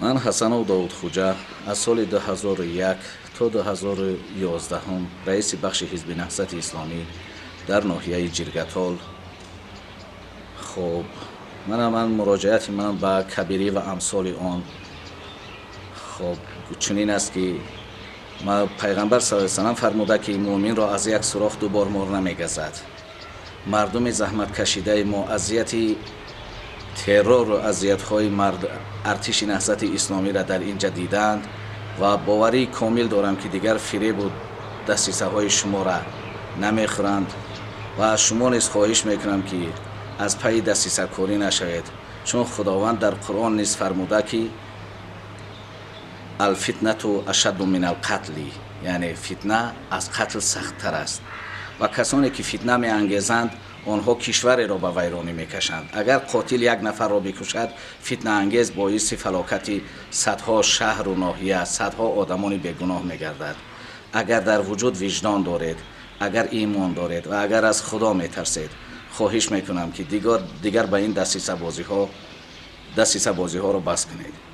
من حسنов Давудхоҷа аз соли 2001 то 2011 раиси бахши ҳизби наҳзати исломӣ дар ноҳияи Ҷиргатол. хуб ман муроҷиати ман ба кабирӣ ва амсоли он хуб чунин аст ки пайғамбар саллаллоҳу алайҳи ва саллам фармуда ки муъминро аз як сурох дубор мор намегазад. мардуми заҳматкашидаи мо азияти террору азиятҳои артиши наҳзати исломиро дар инҷа диданд ва боварии комил дорам ки дигар фиребу дастисаҳои шуморо намехӯранд ва аз шумо низ хоҳиш мекунам ки аз пайи дастисакорӣ нашавед, чун худованд дар Қуръон низ фармуда ки алфитнату ашадду минал қатли, яъне фитна аз қатл сахттар аст ва касоне ки фитна меангезанд онҳо кишвареро ба вайронӣ мекашанд. агар қотил як нафарро бикушад, фитнаангез боиси фалокати садҳо шаҳру ноҳия, садҳо одамони бегуноҳ мегардад. агар дар вуҷуд виҷдон доред, агар имон доред ва агар аз худо метарсед, хоҳиш мекунам ки дигар ба ин дастисабозиҳоро бас кунед.